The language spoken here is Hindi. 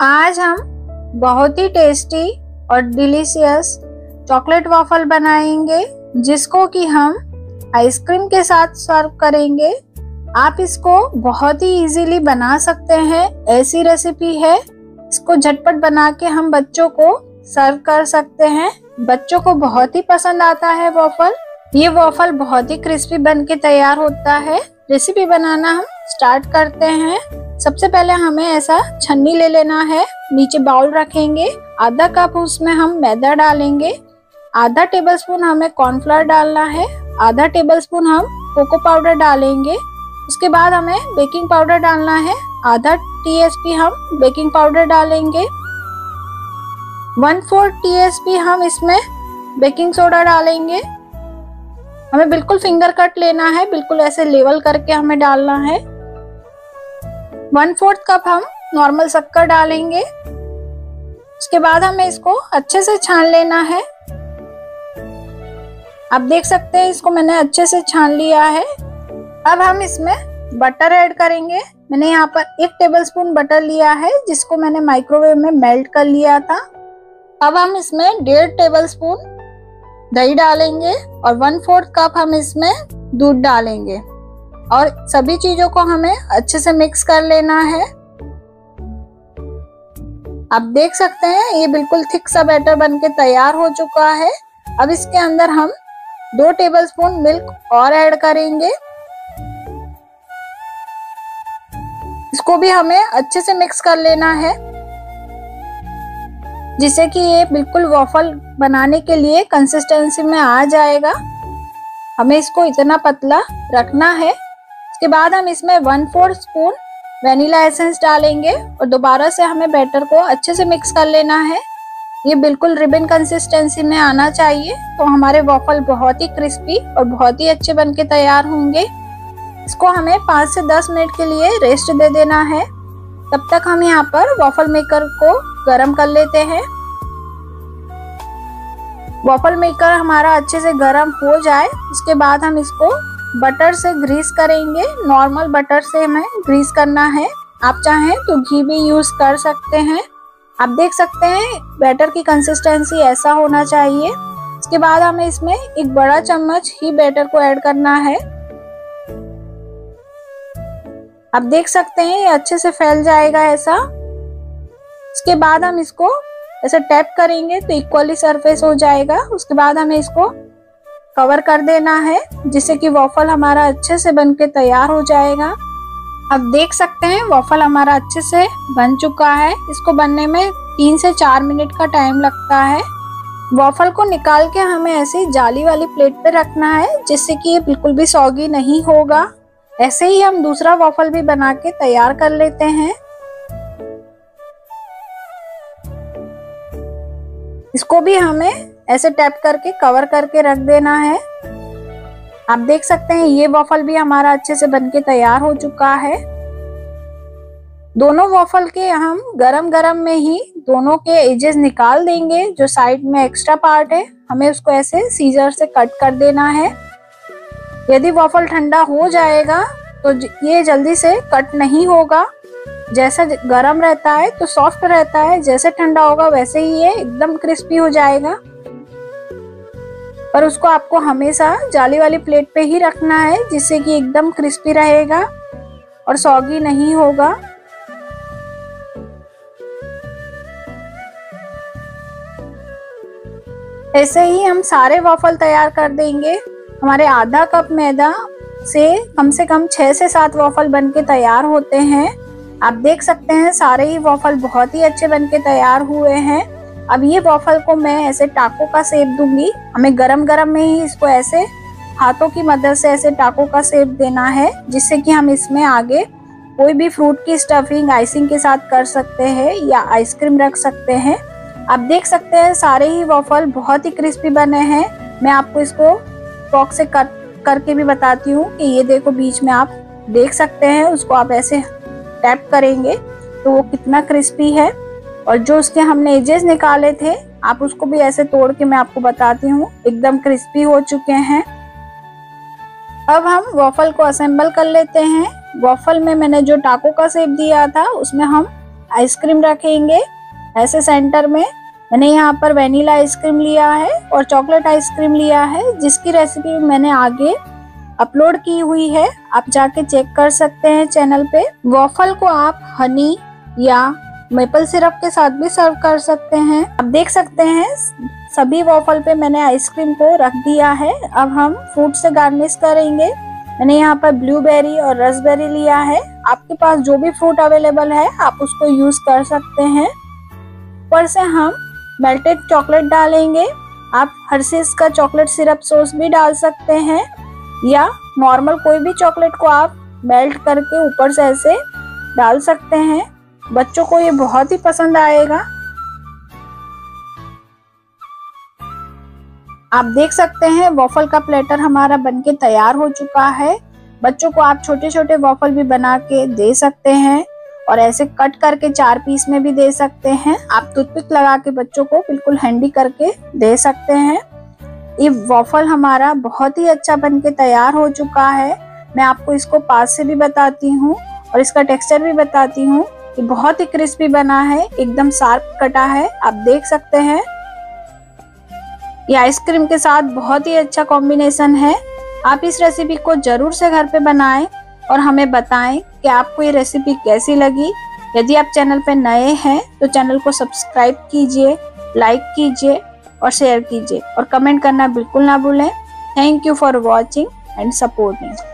आज हम बहुत ही टेस्टी और डिलीशियस चॉकलेट वॉफल बनाएंगे, जिसको कि हम आइसक्रीम के साथ सर्व करेंगे। आप इसको बहुत ही इजीली बना सकते हैं, ऐसी रेसिपी है। इसको झटपट बना के हम बच्चों को सर्व कर सकते हैं। बच्चों को बहुत ही पसंद आता है वॉफल। ये वॉफल बहुत ही क्रिस्पी बन के तैयार होता है। रेसिपी बनाना हम स्टार्ट करते हैं। सबसे पहले हमें ऐसा छन्नी ले लेना है। नीचे बाउल रखेंगे, आधा कप उसमें हम मैदा डालेंगे, आधा टेबलस्पून हमें कॉर्नफ्लोर डालना है, आधा टेबलस्पून हम कोको पाउडर डालेंगे। उसके बाद हमें बेकिंग पाउडर डालना है, आधा टीएसपी हम बेकिंग पाउडर डालेंगे, 1/4 टीएसपी हम इसमें बेकिंग सोडा डालेंगे। हमें बिल्कुल फिंगर कट लेना है, बिल्कुल ऐसे लेवल करके हमें डालना है। 1/4 कप हम नॉर्मल शक्कर डालेंगे। उसके बाद हमें इसको अच्छे से छान लेना है। आप देख सकते हैं इसको मैंने अच्छे से छान लिया है। अब हम इसमें बटर ऐड करेंगे। मैंने यहाँ पर 1 टेबलस्पून बटर लिया है, जिसको मैंने माइक्रोवेव में मेल्ट कर लिया था। अब हम इसमें 1.5 टेबलस्पून दही डालेंगे और 1/4 कप हम इसमें दूध डालेंगे और सभी चीजों को हमें अच्छे से मिक्स कर लेना है। आप देख सकते हैं ये बिल्कुल थिक सा बैटर बनके तैयार हो चुका है। अब इसके अंदर हम 2 टेबलस्पून मिल्क और ऐड करेंगे। इसको भी हमें अच्छे से मिक्स कर लेना है, जिससे कि ये बिल्कुल वॉफल बनाने के लिए कंसिस्टेंसी में आ जाएगा। हमें इसको इतना पतला रखना है। उसके बाद हम इसमें 1/4 स्पून वेनिला एसेंस डालेंगे और दोबारा से हमें बैटर को अच्छे से मिक्स कर लेना है। ये बिल्कुल रिबन कंसिस्टेंसी में आना चाहिए, तो हमारे वॉफल बहुत ही क्रिस्पी और बहुत ही अच्छे बनके तैयार होंगे। इसको हमें 5 से 10 मिनट के लिए रेस्ट दे देना है। तब तक हम यहाँ पर वॉफल मेकर को गरम कर लेते हैं। वॉफल मेकर हमारा अच्छे से गरम हो जाए, उसके बाद हम इसको बटर से ग्रीस करेंगे। नॉर्मल बटर से हमें ग्रीस करना है। आप चाहें तो घी भी यूज कर सकते हैं। आप देख सकते हैं बैटर की कंसिस्टेंसी ऐसा होना चाहिए। इसके बाद हमें इसमें 1 बड़ा चम्मच ही बैटर को ऐड करना है। आप देख सकते हैं ये अच्छे से फैल जाएगा ऐसा। उसके बाद हम इसको ऐसे टैप करेंगे तो इक्वली सरफेस हो जाएगा। उसके बाद हमें इसको कवर कर देना है, जिससे कि वॉफल हमारा अच्छे से बनके तैयार हो जाएगा। अब देख सकते हैं वॉफल हमारा अच्छे से बन चुका है। इसको बनने में 3 से 4 मिनट का टाइम लगता है। वॉफल को निकाल के हमें ऐसी जाली वाली प्लेट पे रखना है, जिससे कि ये बिल्कुल भी सॉगी नहीं होगा। ऐसे ही हम दूसरा वॉफल भी बना के तैयार कर लेते हैं। इसको भी हमें ऐसे टैप करके कवर करके रख देना है। आप देख सकते हैं ये वॉफल भी हमारा अच्छे से बनके तैयार हो चुका है। दोनों वॉफल के हम गरम गरम में ही दोनों के एजेस निकाल देंगे। जो साइड में एक्स्ट्रा पार्ट है हमें उसको ऐसे सीजर से कट कर देना है। यदि वॉफल ठंडा हो जाएगा तो ये जल्दी से कट नहीं होगा। जैसा गरम रहता है तो सॉफ्ट रहता है, जैसे ठंडा होगा वैसे ही ये एकदम क्रिस्पी हो जाएगा। पर उसको आपको हमेशा जाली वाली प्लेट पे ही रखना है, जिससे कि एकदम क्रिस्पी रहेगा और सॉगी नहीं होगा। ऐसे ही हम सारे वॉफल तैयार कर देंगे। हमारे आधा कप मैदा से कम 6 से 7 वॉफल बनके तैयार होते हैं। आप देख सकते हैं सारे ही वॉफल बहुत ही अच्छे बनके तैयार हुए हैं। अब ये वॉफल को मैं ऐसे टाको का शेप दूंगी। हमें गरम गरम में ही इसको ऐसे हाथों की मदद से ऐसे टाको का शेप देना है, जिससे कि हम इसमें आगे कोई भी फ्रूट की स्टफिंग आइसिंग के साथ कर सकते हैं या आइसक्रीम रख सकते हैं। आप देख सकते हैं सारे ही वॉफल बहुत ही क्रिस्पी बने हैं। मैं आपको इसको फॉर्क से कट करके भी बताती हूँ कि ये देखो बीच में आप देख सकते हैं, उसको आप ऐसे टैप करेंगे तो वो कितना क्रिस्पी है। और जो उसके हमने एजेस निकाले थे आप उसको भी ऐसे तोड़ के मैं आपको बताती हूँ, एकदम क्रिस्पी हो चुके हैं। अब हम वॉफल को असेंबल कर लेते हैं। वॉफल में मैंने जो टाको का शेप दिया था उसमें हम आइसक्रीम रखेंगे ऐसे सेंटर में। मैंने यहाँ पर वेनिला आइसक्रीम लिया है और चॉकलेट आइसक्रीम लिया है, जिसकी रेसिपी मैंने आगे अपलोड की हुई है, आप जाके चेक कर सकते हैं चैनल पे। वॉफल को आप हनी या मेपल सिरप के साथ भी सर्व कर सकते हैं। आप देख सकते हैं सभी वॉफल पे मैंने आइसक्रीम को रख दिया है। अब हम फ्रूट से गार्निश करेंगे। मैंने यहाँ पर ब्लूबेरी और रसबेरी लिया है। आपके पास जो भी फ्रूट अवेलेबल है आप उसको यूज कर सकते हैं। ऊपर से हम मेल्टेड चॉकलेट डालेंगे। आप हर्शीज का चॉकलेट सिरप सॉस भी डाल सकते हैं या नॉर्मल कोई भी चॉकलेट को आप मेल्ट करके ऊपर से ऐसे डाल सकते हैं। बच्चों को ये बहुत ही पसंद आएगा। आप देख सकते हैं वॉफल का प्लेटर हमारा बनके तैयार हो चुका है। बच्चों को आप छोटे छोटे वॉफल भी बना के दे सकते हैं और ऐसे कट करके 4 पीस में भी दे सकते हैं। आप टूथपिक लगा के बच्चों को बिल्कुल हैंडी करके दे सकते हैं। ये वॉफल हमारा बहुत ही अच्छा बनके तैयार हो चुका है। मैं आपको इसको पास से भी बताती हूँ और इसका टेक्सचर भी बताती हूँ। ये बहुत ही क्रिस्पी बना है, एकदम शार्प कटा है, आप देख सकते हैं। ये आइसक्रीम के साथ बहुत ही अच्छा कॉम्बिनेशन है। आप इस रेसिपी को जरूर से घर पे बनाएं और हमें बताएं कि आपको ये रेसिपी कैसी लगी। यदि आप चैनल पे नए हैं तो चैनल को सब्सक्राइब कीजिए, लाइक कीजिए और शेयर कीजिए और कमेंट करना बिल्कुल ना भूलें। Thank you for watching and supporting.